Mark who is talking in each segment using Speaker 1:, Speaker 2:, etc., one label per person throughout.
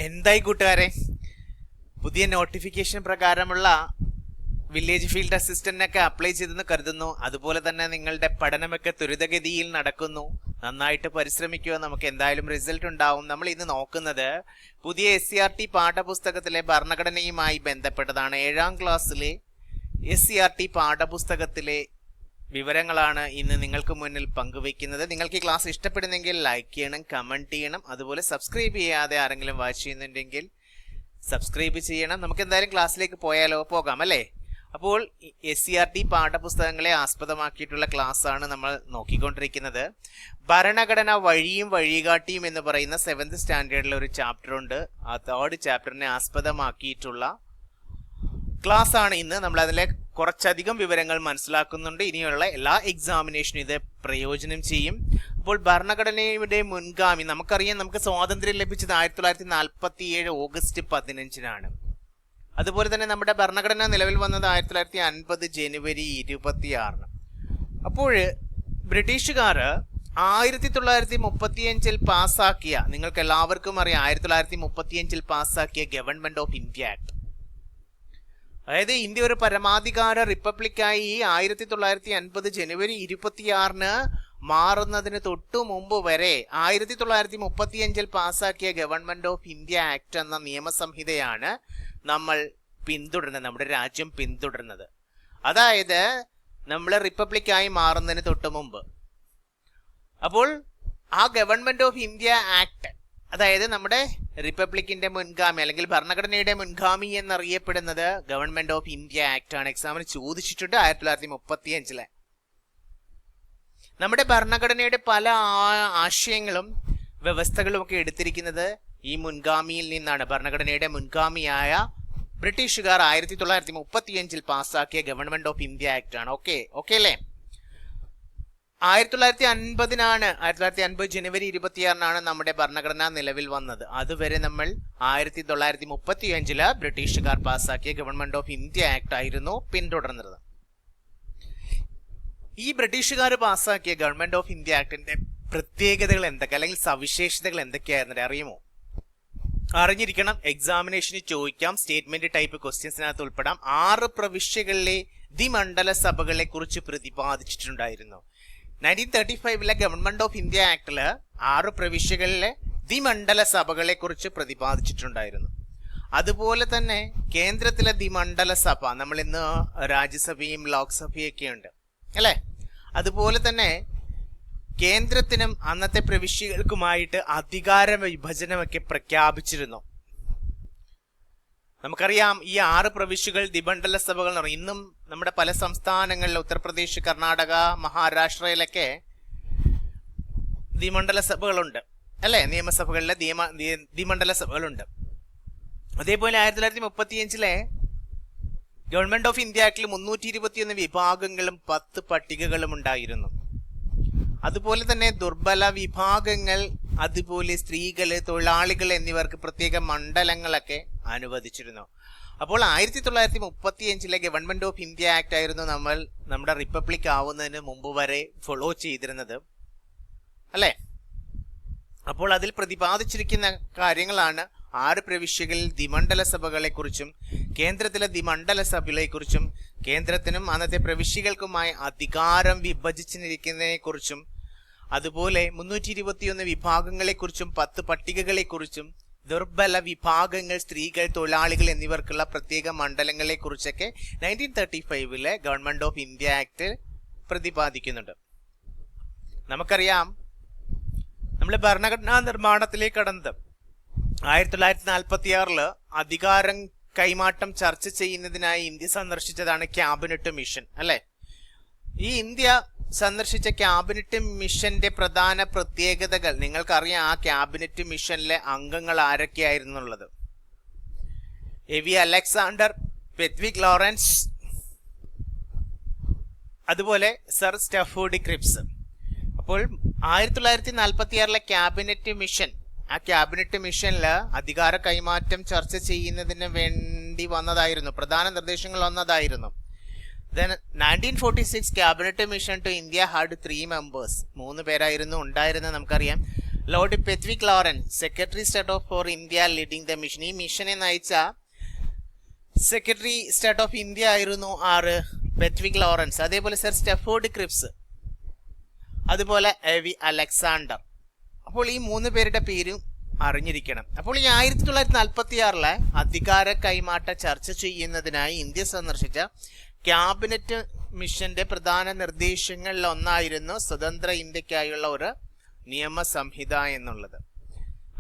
Speaker 1: എന്തായി കൂട്ടുകാരെ, പുതിയ നോട്ടിഫിക്കേഷൻ പ്രകാരമുള്ള വില്ലേജ് ഫീൽഡ് അസിസ്റ്റന്റിനൊക്കെ അപ്ലൈ ചെയ്തെന്ന് കരുതുന്നു. അതുപോലെ തന്നെ നിങ്ങളുടെ പഠനമൊക്കെ ത്വരിതഗതിയിൽ നടക്കുന്നു. നന്നായിട്ട് പരിശ്രമിക്കുക, നമുക്ക് എന്തായാലും റിസൾട്ട് ഉണ്ടാവും. നമ്മൾ ഇന്ന് നോക്കുന്നത് പുതിയ SCRT പാഠപുസ്തകത്തിലെ ഭരണഘടനയുമായി ബന്ധപ്പെട്ടതാണ്. 7ാം ക്ലാസ്സിലെ SCRT പാഠപുസ്തകത്തിലെ വിവരങ്ങളാണ് ഇന്ന് നിങ്ങൾക്ക് മുന്നിൽ പങ്കുവയ്ക്കുന്നത്. നിങ്ങൾക്ക് ഈ ക്ലാസ് ഇഷ്ടപ്പെടുന്നെങ്കിൽ ലൈക്ക് ചെയ്യണം, കമന്റ് ചെയ്യണം. അതുപോലെ സബ്സ്ക്രൈബ് ചെയ്യാതെ ആരെങ്കിലും വാച്ച് ചെയ്യുന്നുണ്ടെങ്കിൽ സബ്സ്ക്രൈബ് ചെയ്യണം. നമുക്ക് എന്തായാലും ക്ലാസ്സിലേക്ക് പോകാം അല്ലേ? അപ്പോൾ SCRT പാഠപുസ്തകങ്ങളെ ആസ്പദമാക്കിയിട്ടുള്ള ക്ലാസ് ആണ് നമ്മൾ നോക്കിക്കൊണ്ടിരിക്കുന്നത്. ഭരണഘടന വഴിയും വഴികാട്ടിയും എന്ന് പറയുന്ന 7th സ്റ്റാൻഡേർഡിലെ ഒരു ചാപ്റ്റർ ഉണ്ട്. ആ 3rd ചാപ്റ്ററിനെ ആസ്പദമാക്കിയിട്ടുള്ള ക്ലാസ് ആണ് ഇന്ന്. നമ്മൾ അതിലെ കുറച്ചധികം വിവരങ്ങൾ മനസ്സിലാക്കുന്നുണ്ട്. ഇനിയുള്ള എല്ലാ എക്സാമിനേഷനും ഇത് പ്രയോജനം ചെയ്യും. അപ്പോൾ ഭരണഘടനയുടെ മുൻഗാമി നമുക്കറിയാം, നമുക്ക് സ്വാതന്ത്ര്യം ലഭിച്ചത് 1947 ഓഗസ്റ്റ് 15-നാണ്. അതുപോലെ തന്നെ നമ്മുടെ ഭരണഘടന നിലവിൽ വന്നത് 1950 ജനുവരി 26-ന്. അപ്പോൾ ബ്രിട്ടീഷുകാർ 1935 പാസ്സാക്കിയ, നിങ്ങൾക്ക് എല്ലാവർക്കും അറിയാം, 1935 പാസ്സാക്കിയ ഗവൺമെന്റ് ഓഫ് ഇന്ത്യ ആക്ട്, അതായത് ഇന്ത്യ ഒരു പരമാധികാര റിപ്പബ്ലിക്കായി 1950 ജനുവരി 26-ന് മാറുന്നതിന് തൊട്ടു മുമ്പ് വരെ 1935 പാസ്സാക്കിയ ഗവൺമെന്റ് ഓഫ് ഇന്ത്യ ആക്ട് എന്ന നിയമസംഹിതയാണ് നമ്മൾ പിന്തുടരുന്നത്, നമ്മുടെ രാജ്യം പിന്തുടരുന്നത്. അതായത് നമ്മൾ റിപ്പബ്ലിക്കായി മാറുന്നതിന് തൊട്ട് മുമ്പ്. അപ്പോൾ ആ ഗവൺമെന്റ് ഓഫ് ഇന്ത്യ ആക്ട്, അതായത് നമ്മുടെ റിപ്പബ്ലിക്കിന്റെ മുൻഗാമി അല്ലെങ്കിൽ ഭരണഘടനയുടെ മുൻഗാമി എന്നറിയപ്പെടുന്നത് ഗവൺമെന്റ് ഓഫ് ഇന്ത്യ ആക്ട് ആണ്. എക്സാമിന് ചോദിച്ചിട്ടുണ്ട് 1935. നമ്മുടെ ഭരണഘടനയുടെ പല ആശയങ്ങളും വ്യവസ്ഥകളും ഒക്കെ എടുത്തിരിക്കുന്നത് ഈ മുൻഗാമിയിൽ നിന്നാണ്. ഭരണഘടനയുടെ മുൻഗാമിയായ ബ്രിട്ടീഷുകാർ 1935 പാസ്സാക്കിയ ഗവൺമെന്റ് ഓഫ് ഇന്ത്യ ആക്ട് ആണ്. ഓക്കെ അല്ലേ? 1950 ജനുവരി 26-നാണ് നമ്മുടെ ഭരണഘടന നിലവിൽ വന്നത്. അതുവരെ നമ്മൾ 1935 ബ്രിട്ടീഷുകാർ പാസ്സാക്കിയ ഗവൺമെന്റ് ഓഫ് ഇന്ത്യ ആക്ട് ആയിരുന്നു പിന്തുടർന്നത്. ഈ ബ്രിട്ടീഷുകാർ പാസ്സാക്കിയ ഗവൺമെന്റ് ഓഫ് ഇന്ത്യ ആക്ടിന്റെ പ്രത്യേകതകൾ എന്തൊക്കെ, അല്ലെങ്കിൽ സവിശേഷതകൾ എന്തൊക്കെയായിരുന്നു അറിയുമോ? അറിഞ്ഞിരിക്കണം. എക്സാമിനേഷന് ചോദിക്കാം. സ്റ്റേറ്റ്മെന്റ് ടൈപ്പ് ക്വസ്റ്റ്യൻസിനകത്ത് ഉൾപ്പെടാം. 6 പ്രവിശ്യകളിലെ ദ്വിമണ്ഡല സഭകളെ കുറിച്ച് പ്രതിപാദിച്ചിട്ടുണ്ടായിരുന്നു. 1935 ഗവൺമെന്റ് ഓഫ് ഇന്ത്യ ആക്ടില് 6 പ്രവിശ്യകളിലെ ദ്വിമണ്ഡല സഭകളെ കുറിച്ച് പ്രതിപാദിച്ചിട്ടുണ്ടായിരുന്നു. അതുപോലെ തന്നെ കേന്ദ്രത്തിലെ ദ്വിമണ്ഡല സഭ, നമ്മൾ ഇന്ന് രാജ്യസഭയും ലോക്സഭയും ഒക്കെ ഉണ്ട് അല്ലെ? അതുപോലെ തന്നെ കേന്ദ്രത്തിനും അന്നത്തെ പ്രവിശ്യകൾക്കുമായിട്ട് അധികാര വിഭജനമൊക്കെ പ്രഖ്യാപിച്ചിരുന്നു. നമുക്കറിയാം, ഈ 6 പ്രവിശ്യകൾ ദ്വിമണ്ഡല സഭകൾ എന്ന് പറയും. ഇന്നും നമ്മുടെ പല സംസ്ഥാനങ്ങളിൽ, ഉത്തർപ്രദേശ്, കർണാടക, മഹാരാഷ്ട്രയിലൊക്കെ ദ്വിമണ്ഡല സഭകളുണ്ട് അല്ലെ? നിയമസഭകളിലെ ദ്വിമണ്ഡല സഭകളുണ്ട്. അതേപോലെ 1935 ഗവൺമെന്റ് ഓഫ് ഇന്ത്യ ആക്ടിൽ 321 വിഭാഗങ്ങളും 10 പട്ടികകളും ഉണ്ടായിരുന്നു. അതുപോലെ തന്നെ ദുർബല വിഭാഗങ്ങൾ, അതുപോലെ സ്ത്രീകള്, തൊഴിലാളികൾ എന്നിവർക്ക് പ്രത്യേക മണ്ഡലങ്ങളൊക്കെ അനുവദിച്ചിരുന്നു. അപ്പോൾ 1935 ഗവൺമെന്റ് ഓഫ് ഇന്ത്യ ആക്ട് ആയിരുന്നു നമ്മൾ നമ്മുടെ റിപ്പബ്ലിക് ആവുന്നതിന് മുമ്പ് വരെ ഫോളോ ചെയ്തിരുന്നത് അല്ലെ? അപ്പോൾ അതിൽ പ്രതിപാദിച്ചിരിക്കുന്ന കാര്യങ്ങളാണ് 6 പ്രവിശ്യകളിൽ ദ്വിമണ്ഡല സഭകളെ കുറിച്ചും കേന്ദ്രത്തിലെ ദ്വിമണ്ഡല സഭകളെ കുറിച്ചും കേന്ദ്രത്തിനും അന്നത്തെ പ്രവിശ്യകൾക്കുമായി അധികാരം വിഭജിച്ചിരിക്കുന്നതിനെ കുറിച്ചും അതുപോലെ 321 വിഭാഗങ്ങളെ കുറിച്ചും 10 പട്ടികകളെ കുറിച്ചും ദുർബല വിഭാഗങ്ങൾ, സ്ത്രീകൾ, തൊഴിലാളികൾ എന്നിവർക്കുള്ള പ്രത്യേക മണ്ഡലങ്ങളെ കുറിച്ചൊക്കെ 1935 ഗവൺമെന്റ് ഓഫ് ഇന്ത്യ ആക്ട് പ്രതിപാദിക്കുന്നുണ്ട്. നമുക്കറിയാം, നമ്മൾ ഭരണഘടനാ നിർമ്മാണത്തിലേക്ക് കടന്നത് 1946 അധികാരം കൈമാറ്റം ചർച്ച ചെയ്യുന്നതിനായി ഇന്ത്യ സന്ദർശിച്ചതാണ് ക്യാബിനറ്റ് മിഷൻ അല്ലെ? ഈ ഇന്ത്യ സന്ദർശിച്ച ക്യാബിനറ്റ് മിഷന്റെ പ്രധാന പ്രത്യേകതകൾ നിങ്ങൾക്കറിയാം. ആ ക്യാബിനറ്റ് മിഷനിലെ അംഗങ്ങൾ ആരൊക്കെയായിരുന്നുള്ളത്? എ.വി. അലക്സാണ്ടർ, പെത്വിക് ലോറൻസ്, അതുപോലെ സർ സ്റ്റഫോർഡ് ക്രിപ്സ്. അപ്പോൾ 1946 ക്യാബിനറ്റ് മിഷൻ, ആ ക്യാബിനറ്റ് മിഷനിൽ അധികാര കൈമാറ്റം ചർച്ച ചെയ്യുന്നതിന് വേണ്ടി വന്നതായിരുന്നു, പ്രധാന നിർദ്ദേശങ്ങൾ വന്നതായിരുന്നു. Then 1946 cabinet mission to India had 3 members. 3 പേരായിരുന്നു ഉണ്ടായിരുന്നത് നമുക്കറിയാം. Lord Pethick Lawrence, secretary state of for India leading the mission. ഈ മിഷനെ നയിച്ച സെക്രട്ടറി സ്റ്റേറ്റ് ഓഫ് ഇന്ത്യ ആയിരുന്നു ആറ്? Pethick Lawrence. അതേപോലെ സർ സ്റ്റെഫോർഡ് ക്രിപ്സ്, അതുപോലെ എവി അലക്സാണ്ടർ. അപ്പോൾ ഈ 3 പേരുടെ പേരും അറിഞ്ഞിരിക്കണം. അപ്പോൾ ഈ 1946 അധികാര കൈമാറ്റ ചർച്ച ചെയ്യുന്നതിനായി ഇന്ത്യ സന്ദർശിച്ച ക്യാബിനറ്റ് മിഷന്റെ പ്രധാന നിർദ്ദേശങ്ങളിൽ ഒന്നായിരുന്നു സ്വതന്ത്ര ഇന്ത്യക്കായുള്ള ഒരു നിയമ സംഹിത എന്നുള്ളത്.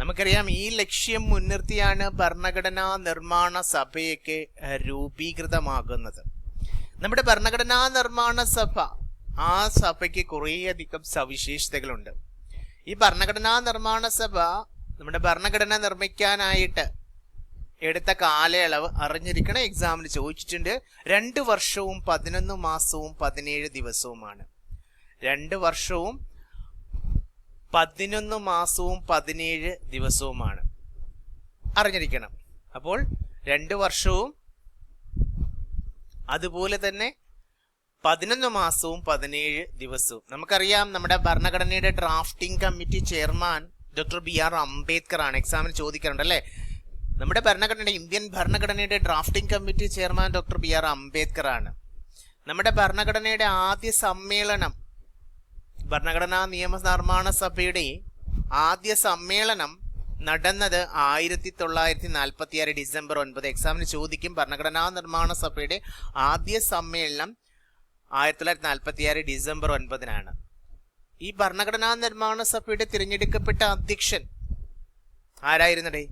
Speaker 1: നമുക്കറിയാം ഈ ലക്ഷ്യം മുൻനിർത്തിയാണ് ഭരണഘടനാ നിർമ്മാണ സഭയൊക്കെ രൂപീകൃതമാകുന്നത്. നമ്മുടെ ഭരണഘടനാ നിർമ്മാണ സഭ, ആ സഭയ്ക്ക് കുറേയധികം സവിശേഷതകളുണ്ട്. ഈ ഭരണഘടനാ നിർമ്മാണ സഭ നമ്മുടെ ഭരണഘടന നിർമ്മിക്കാനായിട്ട് എടുത്ത കാലയളവ് അറിഞ്ഞിരിക്കണം. എക്സാമിന് ചോദിച്ചിട്ടുണ്ട്. 2 വർഷവും 11 മാസവും 17 ദിവസവുമാണ്. 2 വർഷവും 11 മാസവും 17 ദിവസവുമാണ് അറിഞ്ഞിരിക്കണം. അപ്പോൾ 2 വർഷവും അതുപോലെ തന്നെ 11 മാസവും 17 ദിവസവും. നമുക്കറിയാം നമ്മുടെ ഭരണഘടനയുടെ drafting committee chairman doctor BR Ambedkar ആണ്. എക്സാമിന് ചോദിക്കാറുണ്ട് അല്ലേ? നമ്മുടെ ഭരണഘടനയുടെ, ഇന്ത്യൻ ഭരണഘടനയുടെ drafting committee chairman doctor BR Ambedkar ആണ്. നമ്മുടെ ഭരണഘടനയുടെ ആദ്യ സമ്മേളനം, ഭരണഘടനാ നിയമ നിർമ്മാണ സഭയുടെ ആദ്യ സമ്മേളനം നടന്നത് 1946 ഡിസംബർ 9. എക്സാമിന് ചോദിക്കും. ഭരണഘടനാ നിർമ്മാണ സഭയുടെ ആദ്യ സമ്മേളനം 1946 ഡിസംബർ 9 ഈ ഭരണഘടനാ നിർമ്മാണ സഭയുടെ തിരഞ്ഞെടുക്കപ്പെട്ട അധ്യക്ഷൻ ആരായിരുന്നടേ?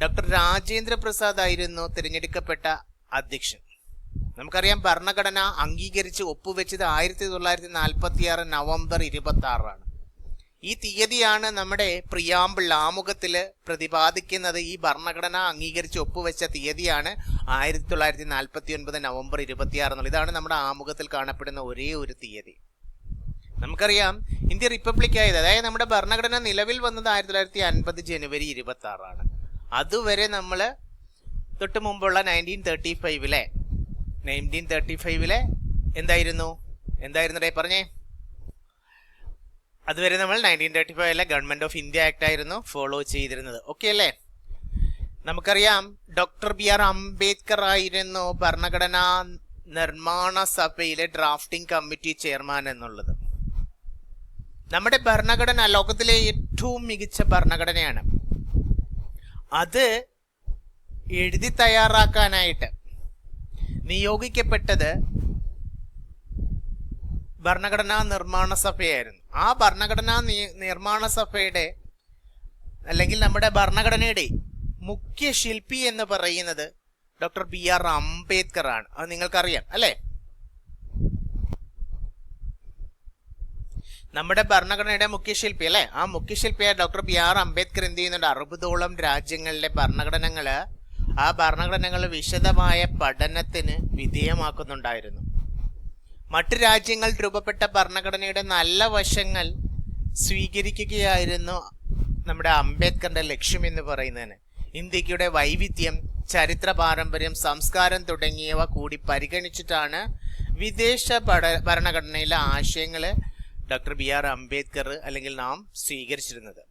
Speaker 1: ഡോക്ടർ രാജേന്ദ്ര പ്രസാദ് ആയിരുന്നു തിരഞ്ഞെടുക്കപ്പെട്ട അധ്യക്ഷൻ. നമുക്കറിയാം ഭരണഘടന അംഗീകരിച്ച് ഒപ്പുവെച്ചത് 1946 നവംബർ 26 ഈ തീയതിയാണ് നമ്മുടെ പ്രിയാമ്പിൾ ആമുഖത്തിൽ പ്രതിപാദിക്കുന്നത്. ഈ ഭരണഘടന അംഗീകരിച്ച് ഒപ്പുവെച്ച തീയതിയാണ് 1949 നവംബർ 26 ഇതാണ് നമ്മുടെ ആമുഖത്തിൽ കാണപ്പെടുന്ന ഒരേ ഒരു തീയതി. നമുക്കറിയാം ഇന്ത്യ റിപ്പബ്ലിക് ആയത്, അതായത് നമ്മുടെ ഭരണഘടന നിലവിൽ വന്നത് 1950 ജനുവരി 26 അതുവരെ നമ്മൾ തൊട്ട് മുമ്പുള്ള 1935 എന്തായിരുന്നേ പറഞ്ഞേ? അതുവരെ നമ്മൾ 1935 ഗവൺമെന്റ് ഓഫ് ഇന്ത്യ ആക്ട് ആയിരുന്നു ഫോളോ ചെയ്തിരുന്നത്. ഓക്കെ അല്ലേ? നമുക്കറിയാം ഡോക്ടർ BR അംബേദ്കർ ആയിരുന്നു ഭരണഘടനാ നിർമ്മാണ സഭയിലെ ഡ്രാഫ്റ്റിംഗ് കമ്മിറ്റി ചെയർമാൻ എന്നുള്ളത്. നമ്മുടെ ഭരണഘടന ലോകത്തിലെ ഏറ്റവും മികച്ച ഭരണഘടനയാണ്. അത് എഴുതി തയ്യാറാക്കാനായിട്ട് നിയോഗിക്കപ്പെട്ടത് ഭരണഘടനാ നിർമ്മാണ സഭയായിരുന്നു. ആ ഭരണഘടനാ നിർമ്മാണ സഭയുടെ അല്ലെങ്കിൽ നമ്മുടെ ഭരണഘടനയുടെ മുഖ്യ ശില്പി എന്ന് പറയുന്നത് ഡോക്ടർ BR അംബേദ്കർ ആണ്. അത് നിങ്ങൾക്കറിയാം അല്ലേ? നമ്മുടെ ഭരണഘടനയുടെ മുഖ്യശില്പി അല്ലെ? ആ മുഖ്യശില്പിയായ ഡോക്ടർ BR അംബേദ്കർ എന്ത് ചെയ്യുന്നുണ്ട്? 60ഓളം രാജ്യങ്ങളിലെ ആ ഭരണഘടനകൾ വിശദമായ പഠനത്തിന് വിധേയമാക്കുന്നുണ്ടായിരുന്നു. മറ്റു രാജ്യങ്ങൾ രൂപപ്പെട്ട ഭരണഘടനയുടെ നല്ല വശങ്ങൾ സ്വീകരിക്കുകയായിരുന്നു നമ്മുടെ അംബേദ്കറിന്റെ ലക്ഷ്യം എന്ന് പറയുന്നതിന്. ഇന്ത്യയുടെ വൈവിധ്യം, ചരിത്ര പാരമ്പര്യം, സംസ്കാരം തുടങ്ങിയവ കൂടി പരിഗണിച്ചിട്ടാണ് വിദേശ ഭരണഘടനയിലെ ആശയങ്ങൾ ഡോക്ടർ BR അംബേദ്കർ അല്ലെങ്കിൽ നാം സ്വീകരിച്ചിരുന്നത്.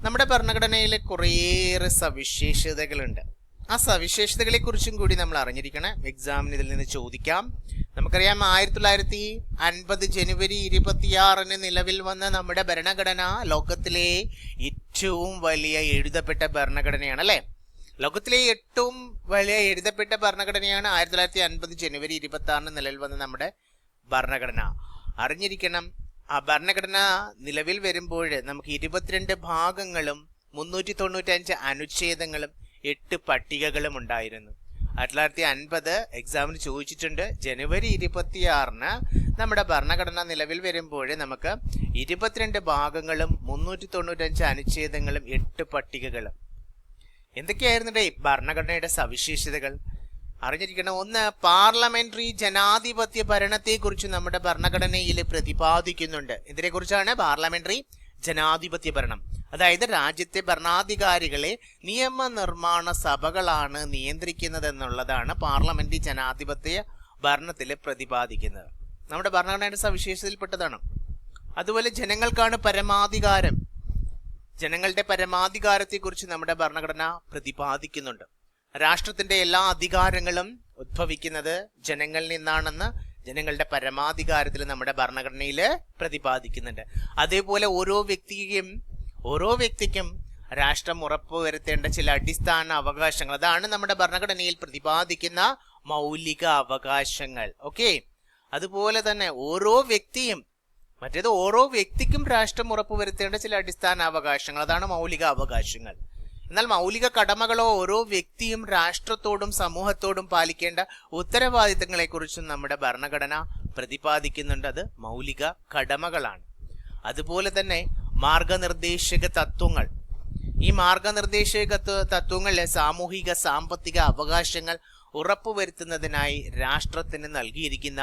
Speaker 1: നമ്മുടെ ഭരണഘടനയിൽ കുറേയേറെ സവിശേഷതകളുണ്ട്. ആ സവിശേഷതകളെ കുറിച്ചും കൂടി നമ്മൾ അറിഞ്ഞിരിക്കണം. എക്സാമിന് ഇതിൽ നിന്ന് ചോദിക്കാം. നമുക്കറിയാം 1950 ജനുവരി 26 നിലവിൽ വന്ന നമ്മുടെ ഭരണഘടന ലോകത്തിലെ ഏറ്റവും വലിയ എഴുതപ്പെട്ട ഭരണഘടനയാണ് അല്ലെ? ലോകത്തിലെ ഏറ്റവും വലിയ എഴുതപ്പെട്ട ഭരണഘടനയാണ് 1950 ജനുവരി 26 നിലവിൽ വന്ന നമ്മുടെ ഭരണഘടന. അറിഞ്ഞിരിക്കണം. ആ ഭരണഘടന നിലവിൽ വരുമ്പോൾ നമുക്ക് 22 ഭാഗങ്ങളും 395 അനുച്ഛേദങ്ങളും 8 പട്ടികകളും ഉണ്ടായിരുന്നു. 1950 എക്സാമിന് ചോദിച്ചിട്ടുണ്ട്. ജനുവരി 26 നമ്മുടെ ഭരണഘടന നിലവിൽ വരുമ്പോൾ നമുക്ക് 22 ഭാഗങ്ങളും 395 അനുച്ഛേദങ്ങളും 8 പട്ടികകളും. എന്തൊക്കെയായിരുന്നു ഭരണഘടനയുടെ സവിശേഷതകൾ? അറിഞ്ഞിരിക്കണം. ഒന്ന്, പാർലമെന്ററി ജനാധിപത്യ ഭരണത്തെ കുറിച്ച് നമ്മുടെ ഭരണഘടനയിൽ പ്രതിപാദിക്കുന്നുണ്ട്. ഇതിനെ കുറിച്ചാണ് പാർലമെന്ററി ജനാധിപത്യ ഭരണം. അതായത് രാജ്യത്തെ ഭരണാധികാരികളെ നിയമനിർമ്മാണ സഭകളാണ് നിയന്ത്രിക്കുന്നത് എന്നുള്ളതാണ് പാർലമെന്ററി ജനാധിപത്യ ഭരണത്തിൽ പ്രതിപാദിക്കുന്നത്. നമ്മുടെ ഭരണഘടനയുടെ സവിശേഷതയിൽപ്പെട്ടതാണ്. അതുപോലെ ജനങ്ങൾക്കാണ് പരമാധികാരം. ജനങ്ങളുടെ പരമാധികാരത്തെക്കുറിച്ച് നമ്മുടെ ഭരണഘടന പ്രതിപാദിക്കുന്നുണ്ട്. രാഷ്ട്രത്തിന്റെ എല്ലാ അധികാരങ്ങളും ഉദ്ഭവിക്കുന്നത് ജനങ്ങളിൽ നിന്നാണെന്ന് ജനങ്ങളുടെ പരമാധികാരത്തിൽ നമ്മുടെ ഭരണഘടനയിൽ പ്രതിപാദിക്കുന്നുണ്ട്. അതേപോലെ ഓരോ വ്യക്തിക്കും രാഷ്ട്രം ഉറപ്പുവരുത്തേണ്ട ചില അടിസ്ഥാന അവകാശങ്ങൾ, അതാണ് നമ്മുടെ ഭരണഘടനയിൽ പ്രതിപാദിക്കുന്ന മൗലിക അവകാശങ്ങൾ. ഓക്കെ, അതുപോലെ തന്നെ ഓരോ വ്യക്തിക്കും രാഷ്ട്രം ഉറപ്പുവരുത്തേണ്ട ചില അടിസ്ഥാന അവകാശങ്ങൾ, അതാണ് മൗലിക അവകാശങ്ങൾ. എന്നാൽ മൗലിക കടമകളോ ഓരോ വ്യക്തിയും രാഷ്ട്രത്തോടും സമൂഹത്തോടും പാലിക്കേണ്ട ഉത്തരവാദിത്തങ്ങളെ കുറിച്ചും നമ്മുടെ ഭരണഘടന പ്രതിപാദിക്കുന്നുണ്ട്. അത് മൗലിക കടമകളാണ്. അതുപോലെ തന്നെ മാർഗനിർദ്ദേശക തത്വങ്ങൾ, ഈ മാർഗനിർദ്ദേശക തത്വങ്ങളിലെ സാമൂഹിക സാമ്പത്തിക അവകാശങ്ങൾ ഉറപ്പുവരുത്തുന്നതിനായി രാഷ്ട്രത്തിന് നൽകിയിരിക്കുന്ന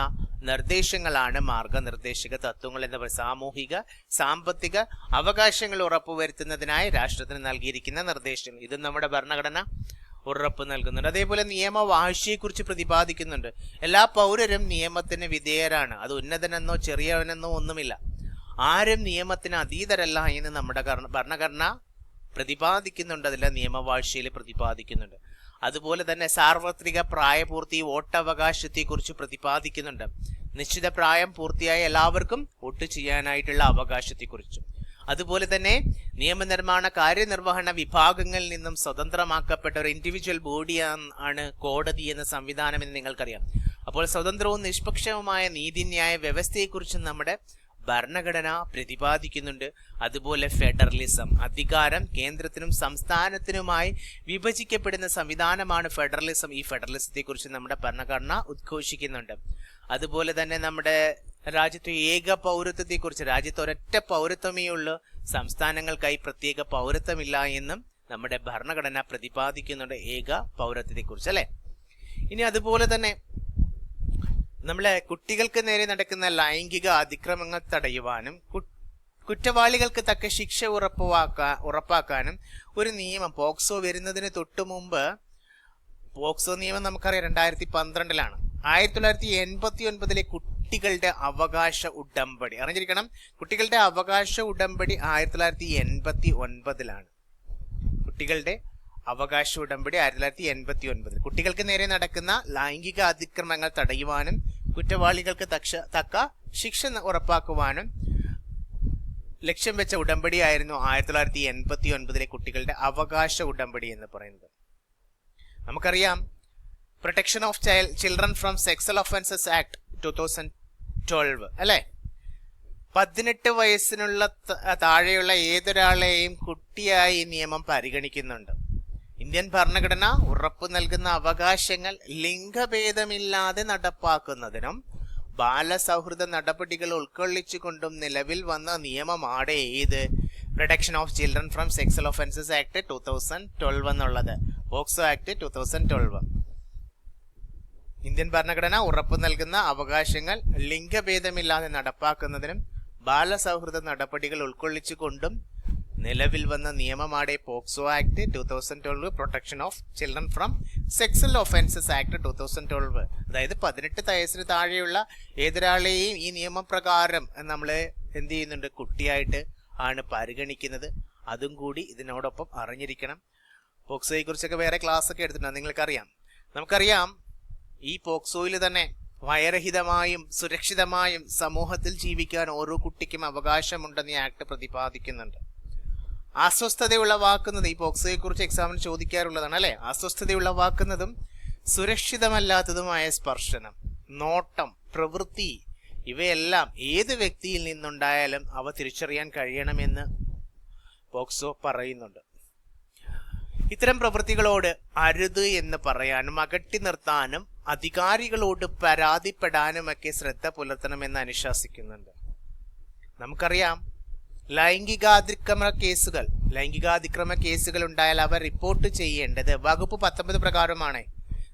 Speaker 1: നിർദ്ദേശങ്ങളാണ് മാർഗനിർദ്ദേശക തത്വങ്ങൾ എന്ന് പറയുന്നത്. സാമൂഹിക സാമ്പത്തിക അവകാശങ്ങൾ ഉറപ്പുവരുത്തുന്നതിനായി രാഷ്ട്രത്തിന് നൽകിയിരിക്കുന്ന നിർദ്ദേശങ്ങൾ, ഇത് നമ്മുടെ ഭരണഘടന ഉറപ്പ് നൽകുന്നുണ്ട്. അതേപോലെ നിയമവാഴ്ചയെക്കുറിച്ച് പ്രതിപാദിക്കുന്നുണ്ട്. എല്ലാ പൗരരും നിയമത്തിന് വിധേയരാണ്. അത് ഉന്നതനെന്നോ ചെറിയവനെന്നോ ഒന്നുമില്ല. ആരും നിയമത്തിന് അതീതരല്ല എന്ന് നമ്മുടെ ഭരണഘടന പ്രതിപാദിക്കുന്നുണ്ട്. അതിലെ നിയമവാഴ്ചയിൽ പ്രതിപാദിക്കുന്നുണ്ട്. അതുപോലെ തന്നെ സാർവത്രിക പ്രായപൂർത്തി വോട്ടവകാശത്തെക്കുറിച്ച് പ്രതിപാദിക്കുന്നുണ്ട്. നിശ്ചിത പ്രായം പൂർത്തിയായ എല്ലാവർക്കും വോട്ട് ചെയ്യാനായിട്ടുള്ള അവകാശത്തെക്കുറിച്ചും. അതുപോലെ തന്നെ നിയമനിർമ്മാണ കാര്യനിർവഹണ വിഭാഗങ്ങളിൽ നിന്നും സ്വതന്ത്രമാക്കപ്പെട്ട ഒരു ഇൻഡിവിജ്വൽ ബോഡി ആണ് കോടതി എന്ന സംവിധാനം എന്ന് നിങ്ങൾക്കറിയാം. അപ്പോൾ സ്വതന്ത്രവും നിഷ്പക്ഷവുമായ നീതിന്യായ വ്യവസ്ഥയെക്കുറിച്ചും നമ്മുടെ ഭരണഘടന പ്രതിപാദിക്കുന്നുണ്ട്. അതുപോലെ ഫെഡറലിസം, അധികാരം കേന്ദ്രത്തിനും സംസ്ഥാനത്തിനുമായി വിഭജിക്കപ്പെടുന്ന സംവിധാനമാണ് ഫെഡറലിസം. ഈ ഫെഡറലിസത്തെ കുറിച്ച് നമ്മുടെ ഭരണഘടന ഉദ്ഘോഷിക്കുന്നുണ്ട്. അതുപോലെ തന്നെ നമ്മുടെ രാജ്യത്തെ ഏക പൗരത്വത്തെക്കുറിച്ച്, രാജ്യത്ത് ഒരൊറ്റ പൗരത്വമേ ഉള്ളൂ, സംസ്ഥാനങ്ങൾക്കായി പ്രത്യേക പൗരത്വമില്ല എന്നും നമ്മുടെ ഭരണഘടന പ്രതിപാദിക്കുന്നുണ്ട്. ഏക പൗരത്വത്തെക്കുറിച്ച് അല്ലെ. ഇനി അതുപോലെ തന്നെ നമ്മളെ കുട്ടികൾക്ക് നേരെ നടക്കുന്ന ലൈംഗിക അതിക്രമങ്ങൾ തടയുവാനും കുറ്റവാളികൾക്ക് തക്ക ശിക്ഷ ഉറപ്പാക്കാനും ഒരു നിയമം, പോക്സോ വരുന്നതിന് തൊട്ടു മുമ്പ് പോക്സോ നിയമം നമുക്കറിയാം 2012 1989 കുട്ടികളുടെ അവകാശ ഉടമ്പടി അറിഞ്ഞിരിക്കണം. കുട്ടികളുടെ അവകാശ ഉടമ്പടി 1989 കുട്ടികളുടെ അവകാശ ഉടമ്പടി 1989 കുട്ടികൾക്ക് നേരെ നടക്കുന്ന ലൈംഗിക അതിക്രമങ്ങൾ തടയുവാനും കുറ്റവാളികൾക്ക് തക്ക ശിക്ഷ ഉറപ്പാക്കുവാനും ലക്ഷ്യം വെച്ച ഉടമ്പടിയായിരുന്നു 1989 കുട്ടികളുടെ അവകാശ ഉടമ്പടി എന്ന് പറയുന്നത്. നമുക്കറിയാം protection of children from sexual offences act 2012 അല്ലെ. 18 വയസ്സിനുള്ള താഴെയുള്ള ഏതൊരാളെയും കുട്ടിയായി ഈ നിയമം പരിഗണിക്കുന്നുണ്ട്. ഇന്ത്യൻ ഭരണഘടന ഉറപ്പു നൽകുന്ന അവകാശങ്ങൾ ലിംഗഭേദമില്ലാതെ നടപ്പാക്കുന്നതിനും ബാലസൗഹൃദ നടപടികൾ ഉൾക്കൊള്ളിച്ചുകൊണ്ടും നിലവിൽ വന്ന നിയമമാണ് ഏത്? Protection of children from sexual offences act 2012 എന്നുള്ളത്, പോക്സോ ആക്ട് 2012. ഇന്ത്യൻ ഭരണഘടന ഉറപ്പു നൽകുന്ന അവകാശങ്ങൾ ലിംഗഭേദമില്ലാതെ നടപ്പാക്കുന്നതിനും ബാലസൗഹൃദ നടപടികൾ ഉൾക്കൊള്ളിച്ചുകൊണ്ടും നിലവിൽ വന്ന നിയമമാണ് POCSO act 2012, protection of children from sexual offences act 2012. അതായത് 18 വയസ്സിന് താഴെയുള്ള ഏതൊരാളെയും ഈ നിയമപ്രകാരം നമ്മൾ എന്ത് ചെയ്യുന്നുണ്ട്, കുട്ടിയായിട്ട് ആണ് പരിഗണിക്കുന്നത്. അതും കൂടി ഇതിനോടൊപ്പം അറിഞ്ഞിരിക്കണം. പോക്സോയെ കുറിച്ചൊക്കെ വേറെ ക്ലാസ് ഒക്കെ എടുത്തിട്ടുണ്ട്, നിങ്ങൾക്കറിയാം. നമുക്കറിയാം ഈ പോക്സോയിൽ തന്നെ ഭയരഹിതമായും സുരക്ഷിതമായും സമൂഹത്തിൽ ജീവിക്കാൻ ഓരോ കുട്ടിക്കും അവകാശമുണ്ടെന്ന് ഈ ആക്ട് പ്രതിപാദിക്കുന്നുണ്ട്. അസ്വസ്ഥതയുളവാക്കുന്നത്, ഈ പോക്സോയെ കുറിച്ച് എക്സാമിന് ചോദിക്കാറുള്ളതാണ് അല്ലെ. അസ്വസ്ഥതയുളവാക്കുന്നതും സുരക്ഷിതമല്ലാത്തതുമായ സ്പർശനം, നോട്ടം, പ്രവൃത്തി ഇവയെല്ലാം ഏത് വ്യക്തിയിൽ നിന്നുണ്ടായാലും അവ തിരിച്ചറിയാൻ കഴിയണമെന്ന് പോക്സോ പറയുന്നുണ്ട്. ഇത്തരം പ്രവൃത്തികളോട് അരുത് എന്ന് പറയാനും അകറ്റി നിർത്താനും അധികാരികളോട് പരാതിപ്പെടാനുമൊക്കെ ശ്രദ്ധ പുലർത്തണമെന്ന് അനുശാസിക്കുന്നുണ്ട്. നമുക്കറിയാം ലൈംഗികാതിക്രമ കേസുകൾ ഉണ്ടായാൽ അവ റിപ്പോർട്ട് ചെയ്യേണ്ടത് വകുപ്പ് 19 പ്രകാരമാണ്.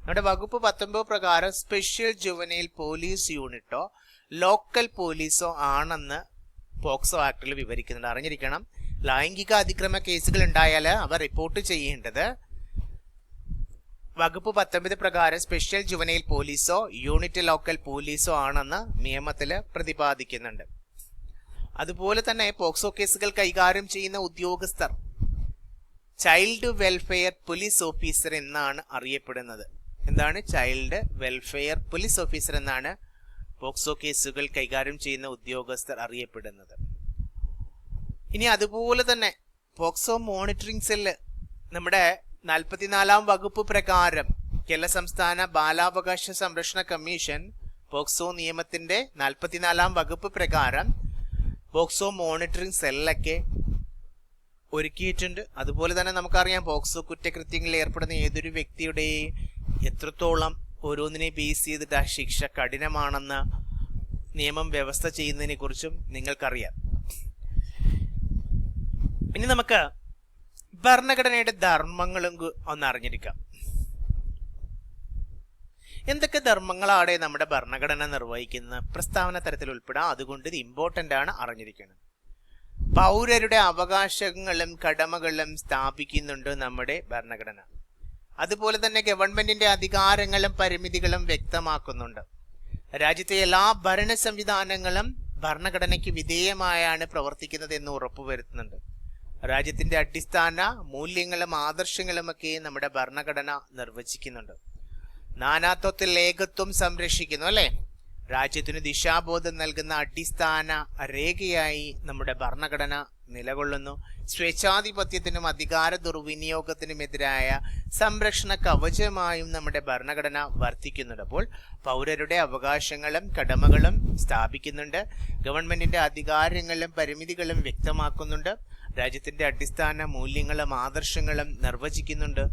Speaker 1: നമ്മുടെ വകുപ്പ് 19 പ്രകാരം സ്പെഷ്യൽ ജുവനൈൽ പോലീസ് യൂണിറ്റോ ലോക്കൽ പോലീസോ ആണെന്ന് പോക്സോ ആക്ടിൽ വിവരിക്കുന്നുണ്ട്. അറിഞ്ഞിരിക്കണം, ലൈംഗിക അതിക്രമ കേസുകൾ ഉണ്ടായാൽ അവ റിപ്പോർട്ട് ചെയ്യേണ്ടത് വകുപ്പ് 19 പ്രകാരം സ്പെഷ്യൽ ജുവനൈൽ പോലീസോ യൂണിറ്റ് ലോക്കൽ പോലീസോ ആണെന്ന് നിയമത്തിൽ പ്രതിപാദിക്കുന്നുണ്ട്. അതുപോലെ തന്നെ പോക്സോ കേസുകൾ കൈകാര്യം ചെയ്യുന്ന ഉദ്യോഗസ്ഥർ ചൈൽഡ് വെൽഫെയർ പോലീസ് ഓഫീസർ എന്നാണ് അറിയപ്പെടുന്നത്. എന്താണ്? ചൈൽഡ് വെൽഫെയർ പോലീസ് ഓഫീസർ എന്നാണ് പോക്സോ കേസുകൾ കൈകാര്യം ചെയ്യുന്ന ഉദ്യോഗസ്ഥർ അറിയപ്പെടുന്നത്. ഇനി അതുപോലെ തന്നെ പോക്സോ മോണിറ്ററിംഗ് സെല്ല് നമ്മുടെ 44-ാം വകുപ്പ് പ്രകാരം കേരള സംസ്ഥാന ബാലാവകാശ സംരക്ഷണ കമ്മീഷൻ പോക്സോ നിയമത്തിന്റെ 44-ാം വകുപ്പ് പ്രകാരം പോക്സോ മോണിറ്ററിംഗ് സെല്ലൊക്കെ ഒരുക്കിയിട്ടുണ്ട്. അതുപോലെ തന്നെ നമുക്കറിയാം പോക്സോ കുറ്റകൃത്യങ്ങളിൽ ഏർപ്പെടുന്ന ഏതൊരു വ്യക്തിയുടെയും എത്രത്തോളം ഓരോന്നിനെ ബേസ് ചെയ്തിട്ട് ആ ശിക്ഷ കഠിനമാണെന്ന നിയമം വ്യവസ്ഥ ചെയ്യുന്നതിനെ കുറിച്ചും നിങ്ങൾക്കറിയാം. ഇനി നമുക്ക് ഭരണഘടനയുടെ ധർമ്മങ്ങളും ഒന്ന് അറിഞ്ഞിരിക്കാം. എന്തൊക്കെ ധർമ്മങ്ങളാണ് നമ്മുടെ ഭരണഘടന നിർവഹിക്കുന്ന പ്രസ്താവന തരത്തിൽ ഉൾപ്പെടാം. അതുകൊണ്ട് ഇത് ഇമ്പോർട്ടന്റ് ആണ്, അറിഞ്ഞിരിക്കണം. പൗരരുടെ അവകാശങ്ങളും കടമകളും സ്ഥാപിക്കുന്നുണ്ട് നമ്മുടെ ഭരണഘടന. അതുപോലെ തന്നെ ഗവൺമെന്റിന്റെ അധികാരങ്ങളും പരിമിതികളും വ്യക്തമാക്കുന്നുണ്ട്. രാജ്യത്തെ എല്ലാ ഭരണ സംവിധാനങ്ങളും ഭരണഘടനയ്ക്ക് വിധേയമായാണ് പ്രവർത്തിക്കുന്നത് എന്ന് ഉറപ്പുവരുത്തുന്നുണ്ട്. രാജ്യത്തിന്റെ അടിസ്ഥാന മൂല്യങ്ങളും ആദർശങ്ങളുമൊക്കെ നമ്മുടെ ഭരണഘടന നിർവചിക്കുന്നുണ്ട്. നാനാത്വത്തിൽ ഏകത്വം സംരക്ഷിക്കുന്നു, അല്ലെ? രാജ്യത്തിന് ദിശാബോധം നൽകുന്ന അടിസ്ഥാന രേഖയായി നമ്മുടെ ഭരണഘടന നിലകൊള്ളുന്നു. സ്വേച്ഛാധിപത്യത്തിനും അധികാര ദുർവിനിയോഗത്തിനുമെതിരായ സംരക്ഷണ കവചമായും നമ്മുടെ ഭരണഘടന വർത്തിക്കുന്നുണ്ട്. അപ്പോൾ പൗരരുടെ അവകാശങ്ങളും കടമകളും സ്ഥാപിക്കുന്നുണ്ട്. ഗവൺമെന്റിന്റെ അധികാരങ്ങളും പരിമിതികളും വ്യക്തമാക്കുന്നുണ്ട്. രാജ്യത്തിന്റെ അടിസ്ഥാന മൂല്യങ്ങളും ആദർശങ്ങളും നിർവചിക്കുന്നുണ്ട്.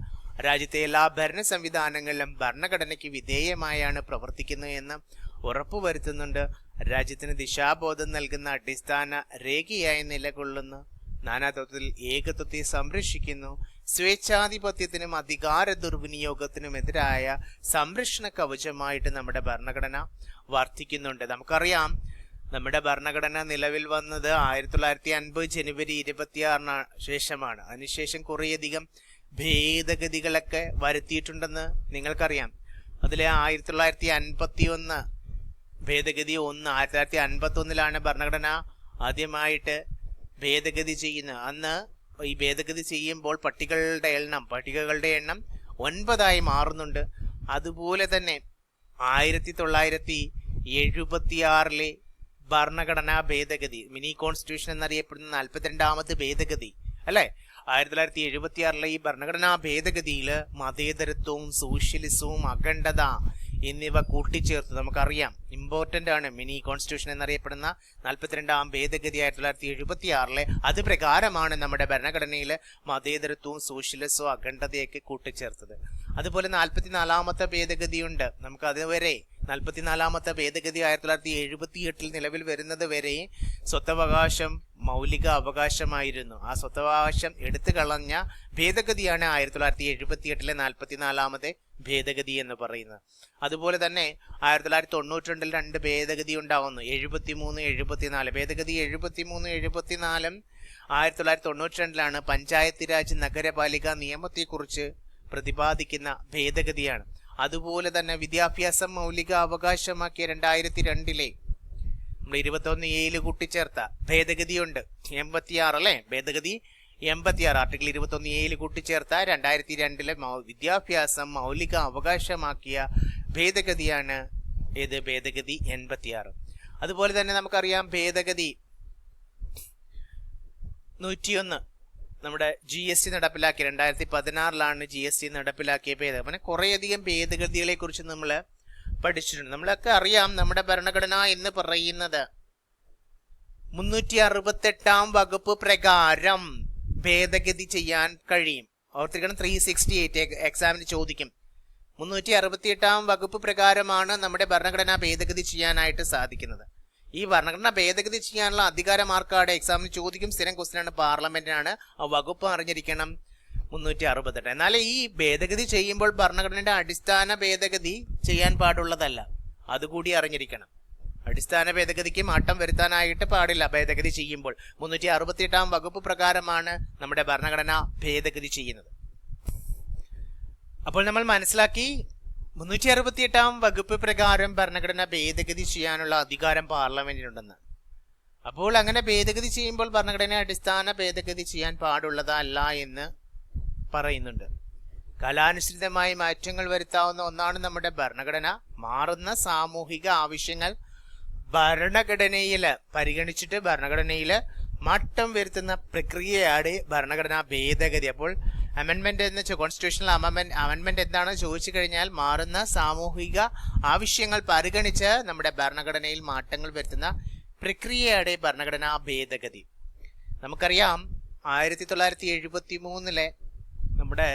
Speaker 1: രാജ്യത്തെ എല്ലാ ഭരണ സംവിധാനങ്ങളിലും ഭരണഘടനയ്ക്ക് വിധേയമായാണ് പ്രവർത്തിക്കുന്നത് എന്ന് ഉറപ്പുവരുത്തുന്നുണ്ട്. രാജ്യത്തിന് ദിശാബോധം നൽകുന്ന അടിസ്ഥാന രേഖയായി നിലകൊള്ളുന്നു. നാനാത്വത്തിൽ ഏകത്വത്തെ സംരക്ഷിക്കുന്നു. സ്വേച്ഛാധിപത്യത്തിനും അധികാര ദുർവിനിയോഗത്തിനുമെതിരായ സംരക്ഷണ കവചമായിട്ട് നമ്മുടെ ഭരണഘടന വർത്തിക്കുന്നുണ്ട്. നമുക്കറിയാം, നമ്മുടെ ഭരണഘടന നിലവിൽ വന്നത് 1950 ജനുവരി 26 ശേഷമാണ്. അതിനുശേഷം കുറേയധികം ഭേദഗതികളൊക്കെ വരുത്തിയിട്ടുണ്ടെന്ന് നിങ്ങൾക്കറിയാം. അതിലെ 1951 ഭേദഗതി 1 1951 ഭരണഘടന ആദ്യമായിട്ട് ഭേദഗതി ചെയ്യുന്നത്. അന്ന് ഈ ഭേദഗതി ചെയ്യുമ്പോൾ പട്ടികകളുടെ എണ്ണം 9 മാറുന്നുണ്ട്. അതുപോലെ തന്നെ 1976 ഭരണഘടനാ ഭേദഗതി, മിനി കോൺസ്റ്റിറ്റ്യൂഷൻ എന്നറിയപ്പെടുന്ന 42ാമത് ഭേദഗതി, അല്ലെ? 1976 ഈ ഭരണഘടനാ ഭേദഗതിയിൽ മതേതരത്വവും സോഷ്യലിസവും അഖണ്ഡത എന്നിവ കൂട്ടിച്ചേർത്ത്, നമുക്കറിയാം ഇമ്പോർട്ടന്റ് ആണ് മിനി കോൺസ്റ്റിറ്റ്യൂഷൻ എന്നറിയപ്പെടുന്ന 42ാം ഭേദഗതി 1976 അത് പ്രകാരമാണ് നമ്മുടെ ഭരണഘടനയിൽ മതേതരത്വവും സോഷ്യലിസവും അഖണ്ഡതയൊക്കെ കൂട്ടിച്ചേർത്തത്. അതുപോലെ 44ാമത്തെ ഭേദഗതിയുണ്ട്. നമുക്ക് അതുവരെ 44ാമത്തെ ഭേദഗതി 1978 നിലവിൽ വരുന്നത് വരെ സ്വത്തവകാശം മൗലിക അവകാശമായിരുന്നു. ആ സ്വത്തവകാശം എടുത്തു കളഞ്ഞ ഭേദഗതിയാണ് 1978 44ാമത്തെ ഭേദഗതി എന്ന് പറയുന്നത്. അതുപോലെ തന്നെ 1992 2 ഭേദഗതി ഉണ്ടാവുന്നു, 73, 74. ഭേദഗതി 73, 74 1992 പഞ്ചായത്ത് രാജ് നഗരപാലിക നിയമത്തെക്കുറിച്ച് പ്രതിപാദിക്കുന്ന ഭേദഗതിയാണ്. അതുപോലെ തന്നെ വിദ്യാഭ്യാസം മൗലിക അവകാശമാക്കിയ 2002 നമ്മൾ 21A കൂട്ടിച്ചേർത്ത ഭേദഗതിയുണ്ട് 86, അല്ലെ? ഭേദഗതി 86 ആർട്ടിക്കിൾ 21A കൂട്ടിച്ചേർത്ത 2002 വിദ്യാഭ്യാസം മൗലിക അവകാശമാക്കിയ ഭേദഗതിയാണ് ഏത്? ഭേദഗതി 86. അതുപോലെ തന്നെ നമുക്കറിയാം ഭേദഗതി 101 നമ്മുടെ GST നടപ്പിലാക്കിയ 2016 GST നടപ്പിലാക്കിയ ഭേദഗതി. അങ്ങനെ കുറേയധികം ഭേദഗതികളെ കുറിച്ച് നമ്മൾ പഠിച്ചിട്ടുണ്ട്. നമ്മളൊക്കെ അറിയാം, നമ്മുടെ ഭരണഘടന എന്ന് പറയുന്നത് 368ാം വകുപ്പ് പ്രകാരം ഭേദഗതി ചെയ്യാൻ കഴിയും. ഓർത്തിരിക്കണം, 368 എക്സാമിന് ചോദിക്കും. 368ാം വകുപ്പ് പ്രകാരമാണ് നമ്മുടെ ഭരണഘടന ഭേദഗതി ചെയ്യാനായിട്ട് സാധിക്കുന്നത്. ഈ ഭരണഘടന ഭേദഗതി ചെയ്യാനുള്ള അധികാരം ആർക്കാണ്? എക്സാമിന് ചോദിക്കും. സ്ഥിരം ക്വസ്റ്റ്യനാണ്, പാർലമെന്റിനാണ്. ആ വകുപ്പ് അറിഞ്ഞിരിക്കണം 368. എന്നാൽ ഈ ഭേദഗതി ചെയ്യുമ്പോൾ ഭരണഘടനയുടെ അടിസ്ഥാന ഭേദഗതി ചെയ്യാൻ പാടുള്ളതല്ല, അതുകൂടി അറിഞ്ഞിരിക്കണം. അടിസ്ഥാന ഭേദഗതിക്ക് മാറ്റം വരുത്താനായിട്ട് പാടില്ല. ഭേദഗതി ചെയ്യുമ്പോൾ 368ാം വകുപ്പ് പ്രകാരമാണ് നമ്മുടെ ഭരണഘടന ഭേദഗതി ചെയ്യുന്നത്. അപ്പോൾ നമ്മൾ മനസ്സിലാക്കി 368ാം വകുപ്പ് പ്രകാരം ഭരണഘടന ഭേദഗതി ചെയ്യാനുള്ള അധികാരം പാർലമെന്റിനുണ്ടെന്ന്. അപ്പോൾ അങ്ങനെ ഭേദഗതി ചെയ്യുമ്പോൾ ഭരണഘടന അടിസ്ഥാന ഭേദഗതി ചെയ്യാൻ പാടുള്ളതല്ല എന്ന് പറയുന്നുണ്ട്. കാലാനുസൃതമായി മാറ്റങ്ങൾ വരുത്താവുന്ന ഒന്നാണ് നമ്മുടെ ഭരണഘടന. മാറുന്ന സാമൂഹിക ആവശ്യങ്ങൾ ഭരണഘടനയില് പരിഗണിച്ചിട്ട് ഭരണഘടനയില് മാറ്റം വരുത്തുന്ന പ്രക്രിയയാണ് ഭരണഘടനാ ഭേദഗതി. അപ്പോൾ അമെൻമെന്റ് എന്ന് വെച്ചാൽ കോൺസ്റ്റിറ്റ്യൂഷണൽ അമെൻമെന്റ് എന്താണെന്ന് ചോദിച്ചു കഴിഞ്ഞാൽ മാറുന്ന സാമൂഹിക ആവശ്യങ്ങൾ പരിഗണിച്ച് നമ്മുടെ ഭരണഘടനയിൽ മാറ്റങ്ങൾ വരുത്തുന്ന പ്രക്രിയയുടെ ഭരണഘടനാ ഭേദഗതി. നമുക്കറിയാം 1973 നമ്മുടെ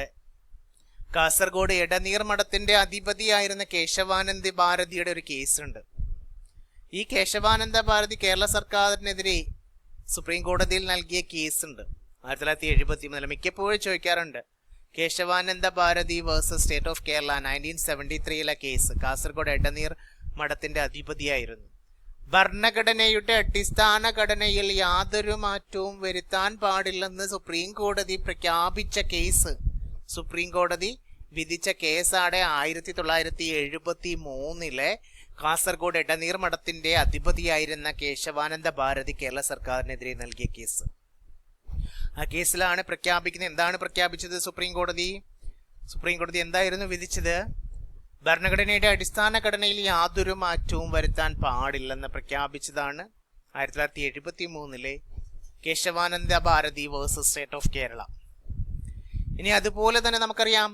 Speaker 1: കാസർഗോഡ് എടനീർ മഠത്തിന്റെ അധിപതിയായിരുന്ന കേശവാനന്ദ ഭാരതിയുടെ ഒരു കേസുണ്ട്. ഈ കേശവാനന്ദ ഭാരതി കേരള സർക്കാരിനെതിരെ സുപ്രീം കോടതിയിൽ നൽകിയ കേസുണ്ട് 1973. മിക്കപ്പോഴും ചോദിക്കാറുണ്ട് Kesavananda Bharati versus state of Kerala 1973 case. Kasaragod Edneer മഠത്തിന്റെ അധിപതിയായിരുന്നു. ഭരണഘടനയുടെ അടിസ്ഥാന ഘടനയിൽ യാതൊരു മാറ്റവും വരുത്താൻ പാടില്ലെന്ന് സുപ്രീം കോടതി പ്രഖ്യാപിച്ച കേസ്, സുപ്രീം കോടതി വിധിച്ച കേസാണ് 1973 കാസർഗോഡ് എടനീർ മഠത്തിന്റെ അധിപതിയായിരുന്ന കേശവാനന്ദ ഭാരതി കേരള സർക്കാരിനെതിരെ നൽകിയ കേസ്. ആ കേസിലാണ് പ്രഖ്യാപിക്കുന്നത്. എന്താണ് പ്രഖ്യാപിച്ചത് സുപ്രീം കോടതി? സുപ്രീം കോടതി എന്തായിരുന്നു വിധിച്ചത്? ഭരണഘടനയുടെ അടിസ്ഥാന ഘടനയിൽ യാതൊരു മാറ്റവും വരുത്താൻ പാടില്ലെന്ന് പ്രഖ്യാപിച്ചതാണ് 1973 Kesavananda Bharati versus state of Kerala. ഇനി അതുപോലെ തന്നെ നമുക്കറിയാം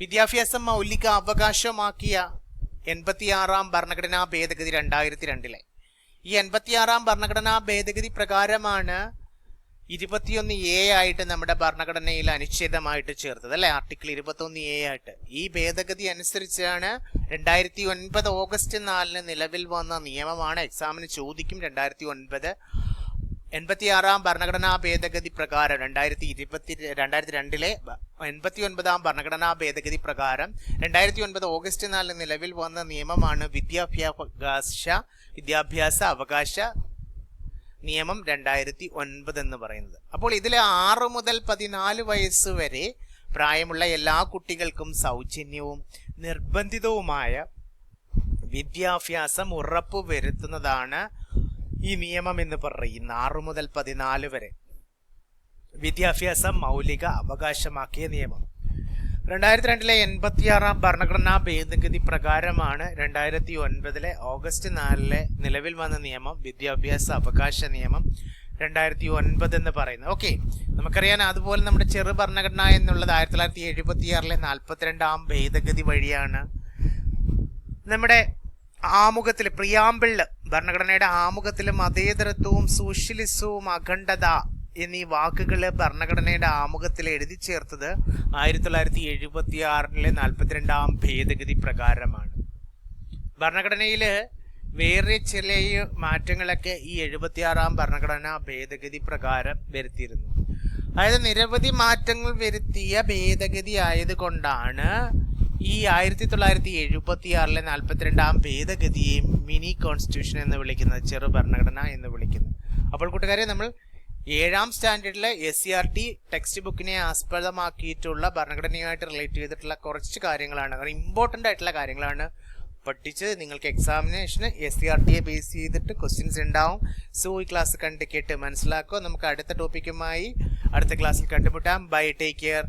Speaker 1: വിദ്യാഭ്യാസം മൗലിക അവകാശമാക്കിയ 86ാം ഭരണഘടനാ ഭേദഗതി 2002. ഈ 86ാം ഭരണഘടനാ ഭേദഗതി പ്രകാരമാണ് 21A ആയിട്ട് നമ്മുടെ ഭരണഘടനയിൽ അനുച്ഛേദമായിട്ട് ചേർത്തത് അല്ലെ, ആർട്ടിക്കിൾ 21A ആയിട്ട്. ഈ ഭേദഗതി അനുസരിച്ചാണ് 2009 ഓഗസ്റ്റ് 4 നിലവിൽ വന്ന നിയമമാണ്. എക്സാമിന് ചോദിക്കും. 2009 86ാം ഭരണഘടനാ ഭേദഗതി പ്രകാരം 2002 89ാം ഭരണഘടനാ ഭേദഗതി പ്രകാരം 2009 ഓഗസ്റ്റ് 4 നിലവിൽ വന്ന നിയമമാണ് വിദ്യാഭ്യാസ അവകാശ നിയമം 2009 എന്ന് പറയുന്നത്. അപ്പോൾ ഇതിലെ 6 മുതൽ 14 വയസ്സ് വരെ പ്രായമുള്ള എല്ലാ കുട്ടികൾക്കും സൗജന്യവും നിർബന്ധിതവുമായ വിദ്യാഭ്യാസം ഉറപ്പുവരുത്തുന്നതാണ് ഈ നിയമം എന്ന് പറയുന്ന 6 മുതൽ 14 വരെ വിദ്യാഭ്യാസം മൗലിക അവകാശമാക്കിയ നിയമം. 2002 86ാം ഭരണഘടനാ ഭേദഗതി പ്രകാരമാണ് 2009 ഓഗസ്റ്റ് 4 നിലവിൽ വന്ന നിയമം വിദ്യാഭ്യാസ അവകാശ നിയമം 2009 എന്ന് പറയുന്നത്. ഓക്കെ, നമുക്കറിയാം. അതുപോലെ നമ്മുടെ ചെറു ഭരണഘടന എന്നുള്ളത് 1976 42ാം ഭേദഗതി വഴിയാണ്. നമ്മുടെ ആമുഖത്തിൽ പ്രിയാമ്പിളില് ഭരണഘടനയുടെ ആമുഖത്തിൽ മതേതരത്വവും സോഷ്യലിസവും അഖണ്ഡത എന്നീ വാക്കുകൾ ഭരണഘടനയുടെ ആമുഖത്തിൽ എഴുതി ചേർത്തത് 1976 42ാം ഭേദഗതി പ്രകാരമാണ്. ഭരണഘടനയിൽ വേറെ ചില മാറ്റങ്ങളൊക്കെ ഈ 76ാം ഭരണഘടനാ ഭേദഗതി പ്രകാരം വരുത്തിയിരുന്നു. അതായത് നിരവധി മാറ്റങ്ങൾ വരുത്തിയ ഭേദഗതി ആയതുകൊണ്ടാണ് ഈ 1976 42ാം ഭേദഗതിയെ മിനി കോൺസ്റ്റിറ്റ്യൂഷൻ എന്ന് വിളിക്കുന്നത്, ചെറു ഭരണഘടന എന്ന് വിളിക്കുന്നത്. അപ്പോൾ കൂട്ടുകാരെ, നമ്മൾ 7ാം സ്റ്റാൻഡേർഡിലെ SCERT ടെക്സ്റ്റ് ബുക്കിനെ ആസ്പദമാക്കിയിട്ടുള്ള ഭരണഘടനയുമായിട്ട് റിലേറ്റ് ചെയ്തിട്ടുള്ള കുറച്ച് കാര്യങ്ങളാണ്, ഇമ്പോർട്ടൻ്റ് ആയിട്ടുള്ള കാര്യങ്ങളാണ് പഠിച്ച് നിങ്ങൾക്ക് എക്സാമിനേഷന് SCERTയെ ബേസ് ചെയ്തിട്ട് ക്വസ്റ്റ്യൻസ് ഉണ്ടാവും. സോ ഈ ക്ലാസ് കണ്ട് കേട്ട് മനസ്സിലാക്കുക. നമുക്ക് അടുത്ത ടോപ്പിക്കുമായി അടുത്ത ക്ലാസ്സിൽ കണ്ടുമുട്ടാം. Bye, take care.